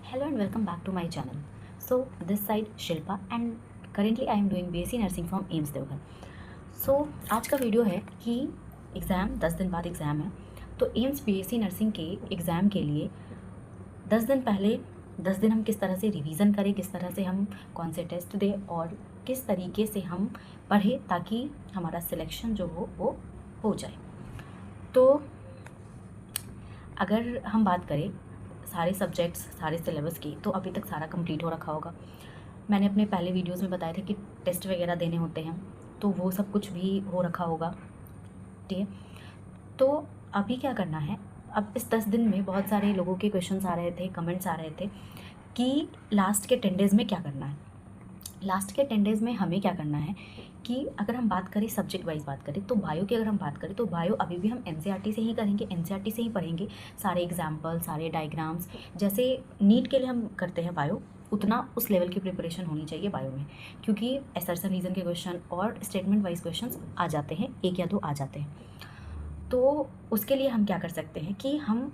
Hello and welcome back to my channel. So this side Shilpa and currently I am doing BSc Nursing from AIIMS Deoghar. So आज का video है कि exam 10 दिन बाद exam है. तो एम्स BSc नर्सिंग के एग्ज़ाम के लिए 10 दिन पहले 10 दिन हम किस तरह से रिवीज़न करें, किस तरह से हम कौन से टेस्ट दें और किस तरीके से हम पढ़ें ताकि हमारा सिलेक्शन जो वो हो जाए. तो अगर हम बात करें सारे सब्जेक्ट्स सारे सिलेबस की, तो अभी तक सारा कंप्लीट हो रखा होगा. मैंने अपने पहले वीडियोस में बताया था कि टेस्ट वगैरह देने होते हैं, तो वो सब कुछ भी हो रखा होगा. ठीक है, तो अभी क्या करना है. अब इस 10 दिन में बहुत सारे लोगों के क्वेश्चंस आ रहे थे, कमेंट्स आ रहे थे कि लास्ट के 10 डेज़ में क्या करना है. लास्ट के 10 डेज़ में हमें क्या करना है कि अगर हम बात करें सब्जेक्ट वाइज बात करें तो बायो की अगर हम बात करें तो बायो अभी भी हम एनसीईआरटी से ही करेंगे, एनसीईआरटी से ही पढ़ेंगे. सारे एग्जाम्पल, सारे डायग्राम्स, जैसे नीट के लिए हम करते हैं बायो, उतना उस लेवल की प्रिपरेशन होनी चाहिए बायो में, क्योंकि असर्शन रीज़न के क्वेश्चन और स्टेटमेंट वाइज क्वेश्चन आ जाते हैं, एक या दो आ जाते हैं. तो उसके लिए हम क्या कर सकते हैं कि हम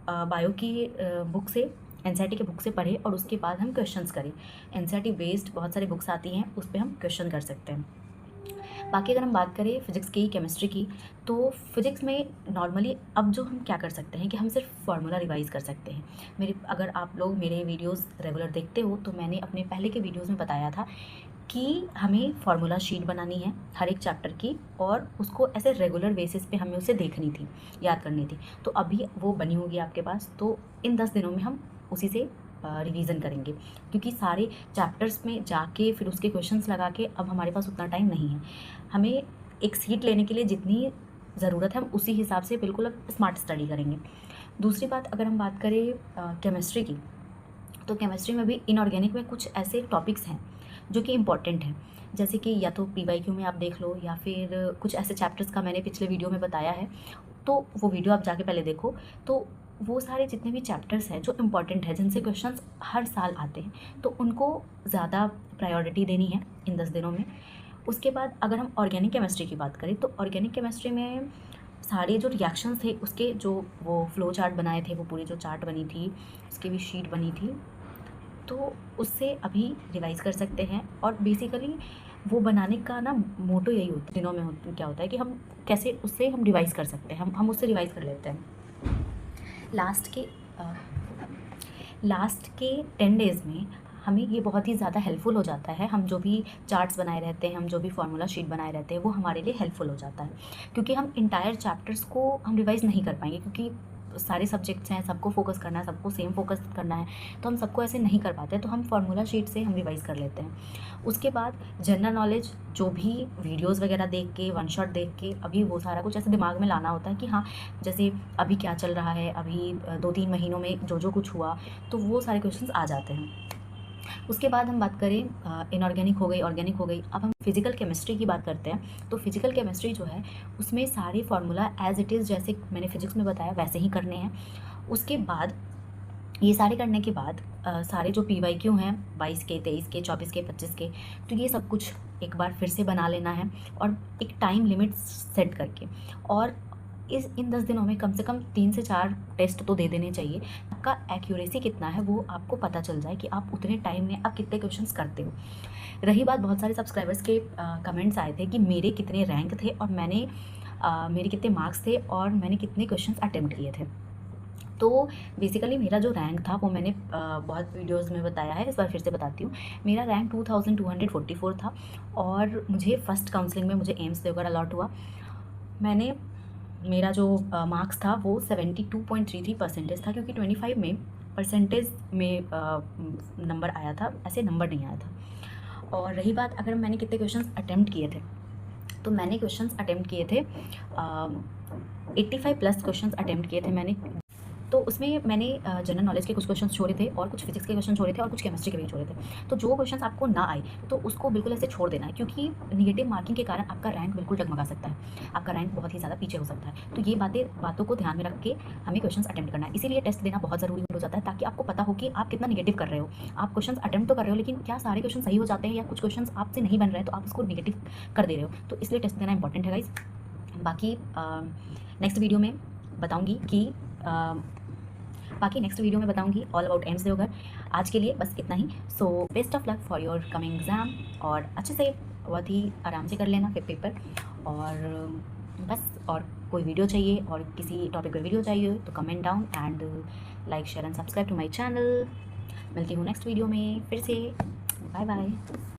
बायो की बुक से, एनसीईआरटी के बुक से पढ़ें और उसके बाद हम क्वेश्चंस करें. एनसीईआरटी बेस्ड बहुत सारी बुक्स आती हैं, उस पर हम क्वेश्चन कर सकते हैं. बाकी अगर हम बात करें फिज़िक्स की, केमिस्ट्री की, तो फिज़िक्स में नॉर्मली अब जो हम क्या कर सकते हैं कि हम सिर्फ फार्मूला रिवाइज़ कर सकते हैं. अगर आप लोग मेरे वीडियोस रेगुलर देखते हो तो मैंने अपने पहले के वीडियोस में बताया था कि हमें फार्मूला शीट बनानी है हर एक चैप्टर की और उसको ऐसे रेगुलर बेसिस पे हमें उसे देखनी थी, याद करनी थी. तो अभी वो बनी होगी आपके पास, तो इन 10 दिनों में हम उसी से रिवीजन करेंगे, क्योंकि सारे चैप्टर्स में जाके फिर उसके क्वेश्चंस लगा के अब हमारे पास उतना टाइम नहीं है. हमें एक सीट लेने के लिए जितनी ज़रूरत है हम उसी हिसाब से बिल्कुल अब स्मार्ट स्टडी करेंगे. दूसरी बात, अगर हम बात करें केमिस्ट्री की, तो केमिस्ट्री में भी इनऑर्गेनिक में कुछ ऐसे टॉपिक्स हैं जो कि इम्पॉर्टेंट हैं, जैसे कि या तो PYQ में आप देख लो या फिर कुछ ऐसे चैप्टर्स का मैंने पिछले वीडियो में बताया है, तो वो वीडियो आप जाके पहले देखो. तो वो सारे जितने भी चैप्टर्स हैं जो इम्पॉर्टेंट है, जिनसे क्वेश्चंस हर साल आते हैं, तो उनको ज़्यादा प्रायोरिटी देनी है इन 10 दिनों में. उसके बाद अगर हम ऑर्गेनिक केमिस्ट्री की बात करें तो ऑर्गेनिक केमिस्ट्री में सारे जो रिएक्शंस थे उसके जो वो फ्लो चार्ट बनाए थे, वो पूरी जो चार्ट बनी थी उसकी भी शीट बनी थी, तो उससे अभी रिवाइज़ कर सकते हैं. और बेसिकली वो बनाने का ना मोटो यही होता है दिनों में क्या होता है कि हम कैसे उससे हम रिवाइज़ कर सकते हैं, हम उससे रिवाइज़ कर लेते हैं. लास्ट के 10 डेज़ में हमें ये बहुत ही ज़्यादा हेल्पफुल हो जाता है. हम जो भी चार्ट्स बनाए रहते हैं, हम जो भी फार्मूला शीट बनाए रहते हैं, वो हमारे लिए हेल्पफुल हो जाता है, क्योंकि हम इंटायर चैप्टर्स को हम रिवाइज़ नहीं कर पाएंगे, क्योंकि सारे सब्जेक्ट्स हैं, सबको फोकस करना है, सबको सेम फोकस करना है, तो हम सबको ऐसे नहीं कर पाते. तो हम फार्मूला शीट से हम रिवाइज़ कर लेते हैं. उसके बाद जनरल नॉलेज, जो भी वीडियोज़ वगैरह देख के, वन शॉट देख के, अभी वो सारा कुछ ऐसे दिमाग में लाना होता है कि हाँ, जैसे अभी क्या चल रहा है, अभी 2-3 महीनों में जो कुछ हुआ, तो वो सारे क्वेश्चंस आ जाते हैं. उसके बाद हम बात करें इनऑर्गेनिक हो गई, ऑर्गेनिक हो गई. अब हम फिज़िकल केमिस्ट्री की बात करते हैं. तो फिज़िकल केमिस्ट्री जो है उसमें सारे फार्मूला एज़ इट इज़ जैसे मैंने फिज़िक्स में बताया वैसे ही करने हैं. उसके बाद ये सारे करने के बाद सारे जो PYQ हैं 22 के, 23 के, 24 के, 25 के, तो ये सब कुछ एक बार फिर से बना लेना है और एक टाइम लिमिट सेट करके. और इन 10 दिनों में कम से कम 3 से 4 टेस्ट तो दे देने चाहिए. आपका एक्यूरेसी कितना है वो आपको पता चल जाए कि आप उतने टाइम में आप कितने क्वेश्चंस करते हो. रही बात, बहुत सारे सब्सक्राइबर्स के कमेंट्स आए थे कि मेरे कितने रैंक थे और मेरे कितने मार्क्स थे और मैंने कितने क्वेश्चंस अटेम्प्ट किए थे. तो बेसिकली मेरा जो रैंक था वो मैंने बहुत वीडियोस में बताया है, इस बार फिर से बताती हूँ. मेरा रैंक 2244 था और मुझे फ़र्स्ट काउंसलिंग में मुझे एम्स देवघर अलॉट हुआ. मेरा जो मार्क्स था वो 72.33% था, क्योंकि 25 में परसेंटेज में नंबर आया था, ऐसे नंबर नहीं आया था. और रही बात अगर मैंने कितने क्वेश्चंस अटेम्प्ट किए थे, तो मैंने क्वेश्चंस अटेम्प्ट किए थे 85 प्लस क्वेश्चंस अटेम्प्ट किए थे मैंने. तो उसमें मैंने जनरल नॉलेज के कुछ क्वेश्चन छोड़े थे और कुछ फिजिक्स के क्वेश्चन छोड़े थे और कुछ केमिस्ट्री के भी छोड़े थे. तो जो क्वेश्चन आपको ना आए तो उसको बिल्कुल ऐसे छोड़ देना है, क्योंकि निगेटिव मार्किंग के कारण आपका रैंक बिल्कुल डगमगा सकता है, आपका रैंक बहुत ही ज़्यादा पीछे हो सकता है. तो ये बातों को ध्यान में रख के हमें क्वेश्चन अटेम्प्ट करना है. इसीलिए टेस्ट देना बहुत ज़रूरी हो जाता है, ताकि आपको पता हो कि आप कितना निगेटिव कर रहे हो. आप क्वेश्चन अटेम्प्ट तो कर रहे हो, लेकिन क्या सारे क्वेश्चन सही हो जाते हैं या कुछ क्वेश्चन आपसे नहीं बन रहे हैं तो आप उसको निगेटिव कर दे रहे हो. तो इसलिए टेस्ट देना इंपॉर्टेंट है गाइज. बाकी नेक्स्ट वीडियो में बताऊँगी कि बाकी नेक्स्ट वीडियो में बताऊंगी ऑल अबाउट एम्स देवघर। आज के लिए बस इतना ही। So best of luck for your coming exam, और अच्छे से बहुत ही आराम से कर लेना फिर पेपर। और बस, और कोई वीडियो चाहिए और किसी टॉपिक पर वीडियो चाहिए तो comment down and like share and subscribe to my channel. मिलती हूँ नेक्स्ट वीडियो में फिर से। Bye bye.